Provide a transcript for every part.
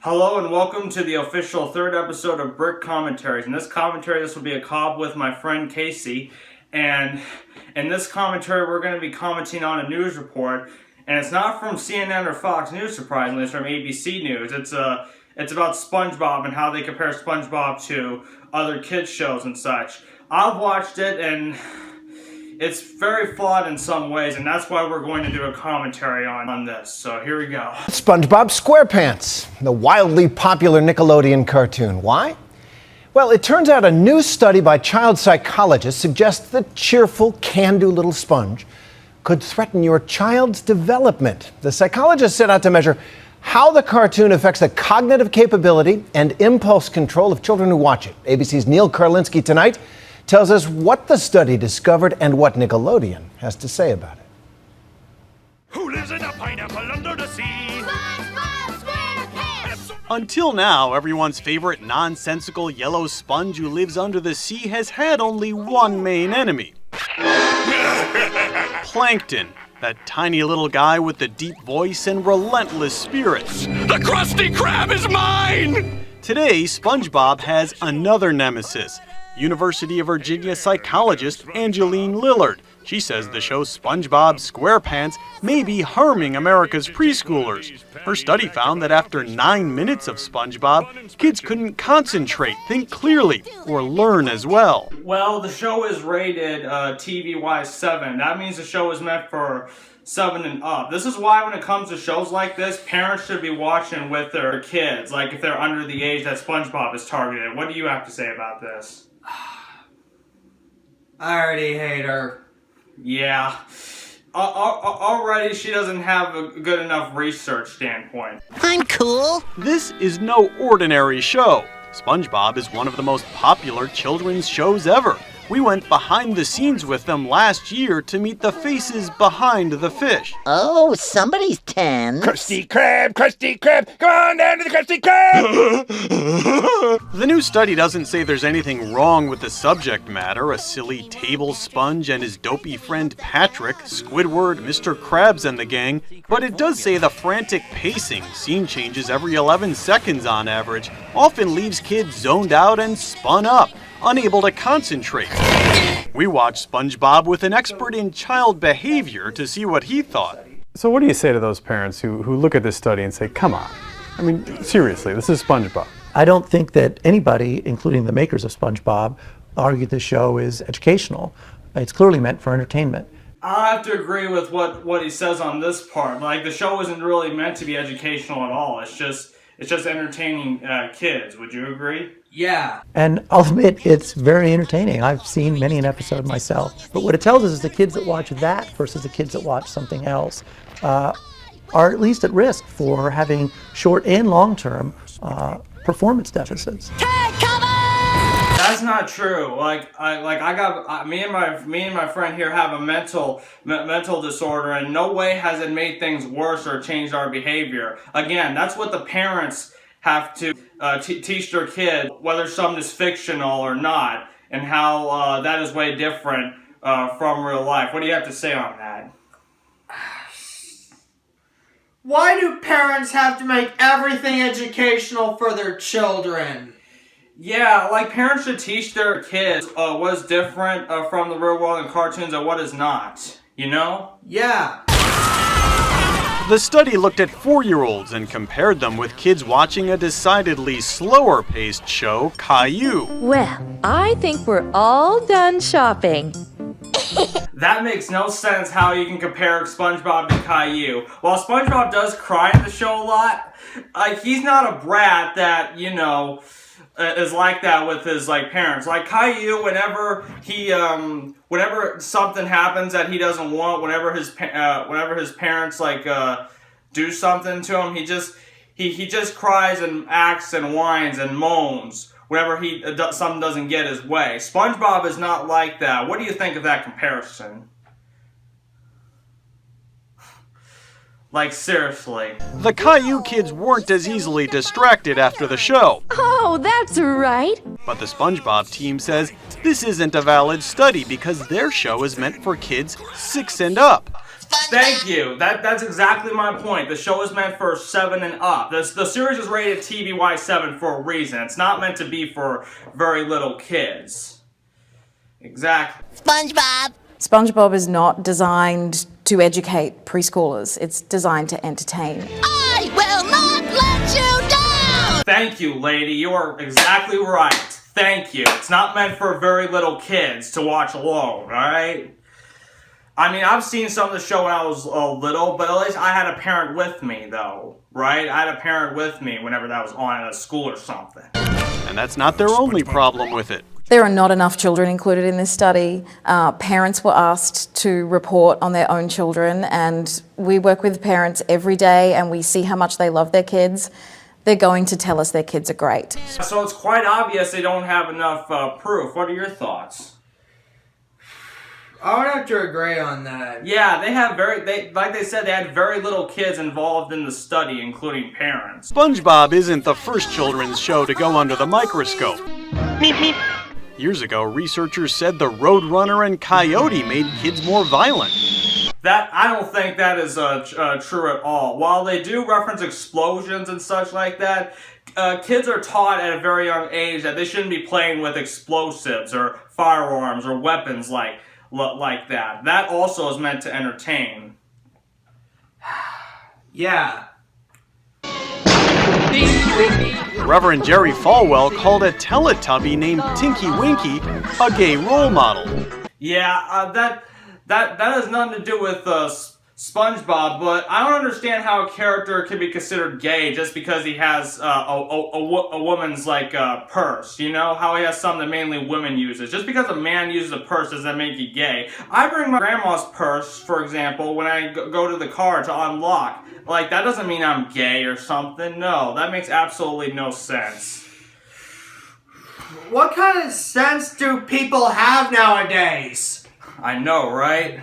Hello and welcome to the official third episode of Brick Commentaries. In this commentary, this will be a cob with my friend Casey. And in this commentary, we're going to be commenting on a news report. And it's not from CNN or Fox News, surprisingly. It's from ABC News. It's about SpongeBob and how they compare SpongeBob to other kids' shows and such. I've watched it and it's very flawed in some ways, and that's why we're going to do a commentary on this. So here we go. SpongeBob SquarePants, the wildly popular Nickelodeon cartoon. Why? Well, it turns out a new study by child psychologists suggests that cheerful, can-do little sponge could threaten your child's development. The psychologists set out to measure how the cartoon affects the cognitive capability and impulse control of children who watch it. ABC's Neil Karlinski tonight tells us what the study discovered and what Nickelodeon has to say about it. Who lives in a pineapple under the sea? SpongeBob SquarePants! Until now, everyone's favorite nonsensical yellow sponge who lives under the sea has had only one main enemy. Plankton, that tiny little guy with the deep voice and relentless spirits. The Krusty Krab is mine! Today, SpongeBob has another nemesis. University of Virginia psychologist Angeline Lillard. She says the show SpongeBob SquarePants may be harming America's preschoolers. Her study found that after 9 minutes of SpongeBob, kids couldn't concentrate, think clearly, or learn as well. Well, the show is rated TV-wise 7. That means the show is meant for 7 and up. This is why when it comes to shows like this, parents should be watching with their kids, like if they're under the age that SpongeBob is targeted. What do you have to say about this? I already hate her. Yeah. Already she doesn't have a good enough research standpoint. I'm cool. This is no ordinary show. SpongeBob is one of the most popular children's shows ever. We went behind the scenes with them last year to meet the faces behind the fish. Oh, somebody's 10. Krusty Krab, come on down to the Krusty Krab! The new study doesn't say there's anything wrong with the subject matter, a silly table sponge and his dopey friend Patrick, Squidward, Mr. Krabs and the gang, but it does say the frantic pacing, scene changes every 11 seconds on average, often leaves kids zoned out and spun up, unable to concentrate. We watched SpongeBob with an expert in child behavior to see what he thought. So what do you say to those parents who look at this study and say, come on, I mean, seriously, this is SpongeBob? I don't think that anybody, including the makers of SpongeBob, argued the show is educational. It's clearly meant for entertainment. I have to agree with what he says on this part. Like, the show isn't really meant to be educational at all. It's just entertaining kids. Would you agree? Yeah. And I'll admit, it's very entertaining. I've seen many an episode myself. But what it tells us is the kids that watch that versus the kids that watch something else are at least at risk for having short and long-term performance deficits. That's not true. Me and my friend here have a mental disorder, and no way has it made things worse or changed our behavior. Again, that's what the parents have to teach their kid, whether something is fictional or not, and how that is way different from real life. What do you have to say on that? Why do parents have to make everything educational for their children? Yeah, like parents should teach their kids what is different from the real world in cartoons and what is not, you know? Yeah. The study looked at 4-year-olds and compared them with kids watching a decidedly slower-paced show, Caillou. Well, I think we're all done shopping. That makes no sense how you can compare SpongeBob to Caillou. While SpongeBob does cry in the show a lot, like, he's not a brat that, you know, is like that with his parents. Like Caillou, whenever something happens that he doesn't want, whenever his parents do something to him, he just cries and acts and whines and moans whenever something doesn't get his way. SpongeBob is not like that. What do you think of that comparison? Like, seriously. The Caillou kids weren't as easily distracted after the show. Oh, that's right. But the SpongeBob team says this isn't a valid study because their show is meant for kids 6 and up. Thank you. That's exactly my point. The show is meant for 7 and up. The series is rated TVY7 for a reason. It's not meant to be for very little kids. Exactly. SpongeBob. SpongeBob is not designed to educate preschoolers. It's designed to entertain. I will not let you down! Thank you, lady. You are exactly right. Thank you. It's not meant for very little kids to watch alone, alright? I mean, I've seen some of the show when I was little, but at least I had a parent with me, though, right? I had a parent with me whenever that was on at a school or something. And that's not their only problem with it. There are not enough children included in this study. Parents were asked to report on their own children, and we work with parents every day, and we see how much they love their kids. They're going to tell us their kids are great. So it's quite obvious they don't have enough proof. What are your thoughts? I would have to agree on that. Yeah, they have like they said, they had very little kids involved in the study, including parents. SpongeBob isn't the first children's show to go under the microscope. Years ago, researchers said the Roadrunner and Coyote made kids more violent. I don't think that is true at all. While they do reference explosions and such like that, kids are taught at a very young age that they shouldn't be playing with explosives or firearms or weapons like that. That also is meant to entertain. Yeah. Reverend Jerry Falwell called a Teletubby named Tinky Winky a gay role model. Yeah, that has nothing to do with SpongeBob, but I don't understand how a character can be considered gay just because he has a woman's purse. You know how he has something that mainly women uses. Just because a man uses a purse doesn't make you gay. I bring my grandma's purse, for example, when I go to the car to unlock. Like, that doesn't mean I'm gay or something. No, that makes absolutely no sense. What kind of sense do people have nowadays? I know, right?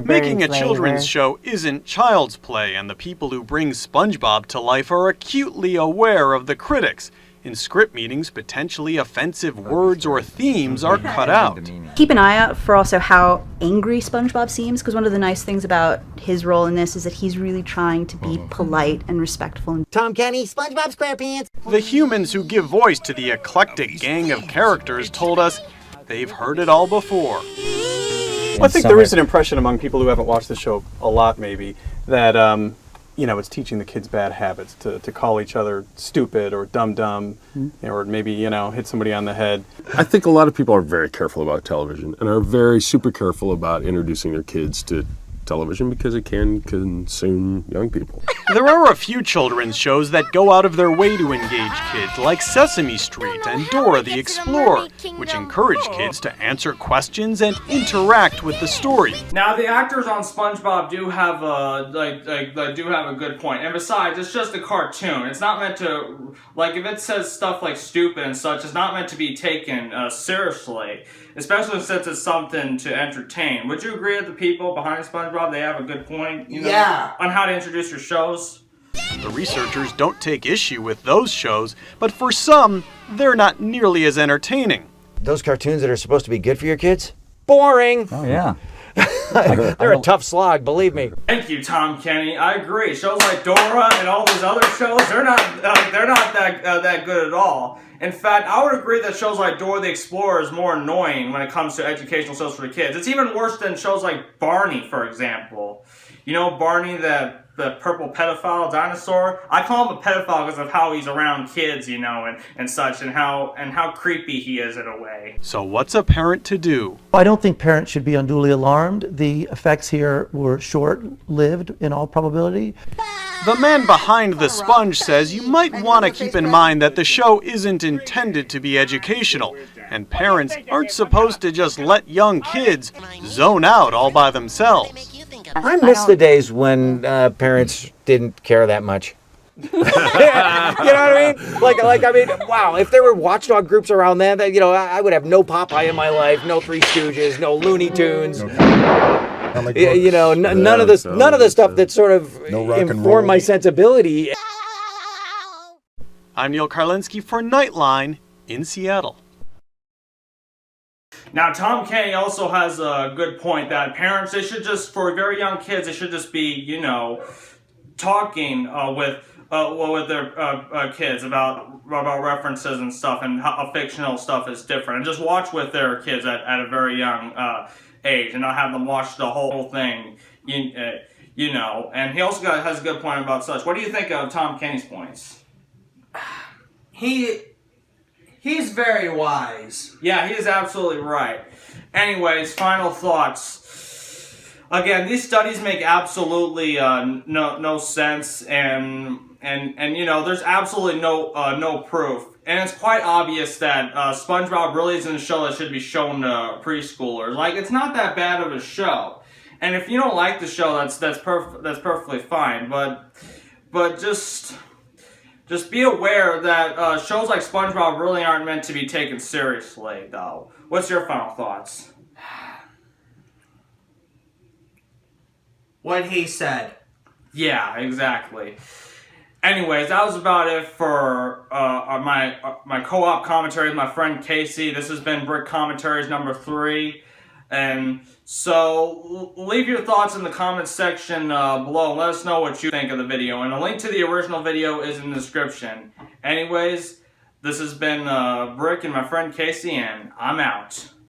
Making a children's show isn't child's play, and the people who bring SpongeBob to life are acutely aware of the critics. In script meetings, potentially offensive words or themes are cut out. Keep an eye out for also how angry SpongeBob seems, because one of the nice things about his role in this is that he's really trying to be polite and respectful. Tom Kenny, SpongeBob SquarePants. The humans who give voice to the eclectic gang of characters told us they've heard it all before. Well, I think there is an impression among people who haven't watched the show a lot, maybe, that it's teaching the kids bad habits, to call each other stupid or dumb, or maybe, hit somebody on the head. I think a lot of people are very careful about television and are very super careful about introducing their kids to television because it can consume young people. There are a few children's shows that go out of their way to engage kids, like Sesame Street and Dora the Explorer, which encourage kids to answer questions and interact with the story. Now, the actors on SpongeBob do have a good point. And besides, it's just a cartoon. It's not meant to, if it says stuff like stupid and such, it's not meant to be taken seriously, especially since it's something to entertain. Would you agree with the people behind SpongeBob? They have a good point, Yeah. on how to introduce your shows? The researchers don't take issue with those shows, but for some, they're not nearly as entertaining. Those cartoons that are supposed to be good for your kids? Boring! Oh, yeah. They're a tough slog, believe me. Thank you, Tom Kenny. I agree. Shows like Dora and all these other shows, they're not that good at all. In fact, I would agree that shows like Dora the Explorer is more annoying when it comes to educational shows for the kids. It's even worse than shows like Barney, for example. You know Barney, the purple pedophile dinosaur? I call him a pedophile because of how he's around kids, and such, and how creepy he is in a way. So what's a parent to do? I don't think parents should be unduly alarmed. The effects here were short-lived in all probability. The man behind the sponge says you might want to keep in mind that the show isn't intended to be educational, and parents aren't supposed to just let young kids zone out all by themselves. I miss the days when parents didn't care that much. You know what I mean? Wow, if there were watchdog groups around then, I would have no Popeye in my life, no Three Stooges, no Looney Tunes. None of the stuff that sort of informed my sensibility. I'm Neil Karlinski for Nightline in Seattle. Now, Tom Kenny also has a good point that parents, they should just, for very young kids, they should just be, you know, talking with their kids about references and stuff, and how fictional stuff is different, and just watch with their kids at a very young age, and not have them watch the whole thing, you know. And he also has a good point about such. What do you think of Tom Kenny's points? He's very wise. Yeah, he is absolutely right. Anyways, final thoughts. Again, these studies make absolutely no sense, and you know, there's absolutely no proof. And it's quite obvious that SpongeBob really isn't a show that should be shown to preschoolers. Like, it's not that bad of a show. And if you don't like the show, that's perfectly fine. But just be aware that shows like SpongeBob really aren't meant to be taken seriously, though. What's your final thoughts? What he said. Yeah, exactly. Anyways, that was about it for my co-op commentary with my friend Casey. This has been Brick Commentaries number 3. And so, leave your thoughts in the comments section below and let us know what you think of the video. And a link to the original video is in the description. Anyways, this has been Brick and my friend Casey, and I'm out.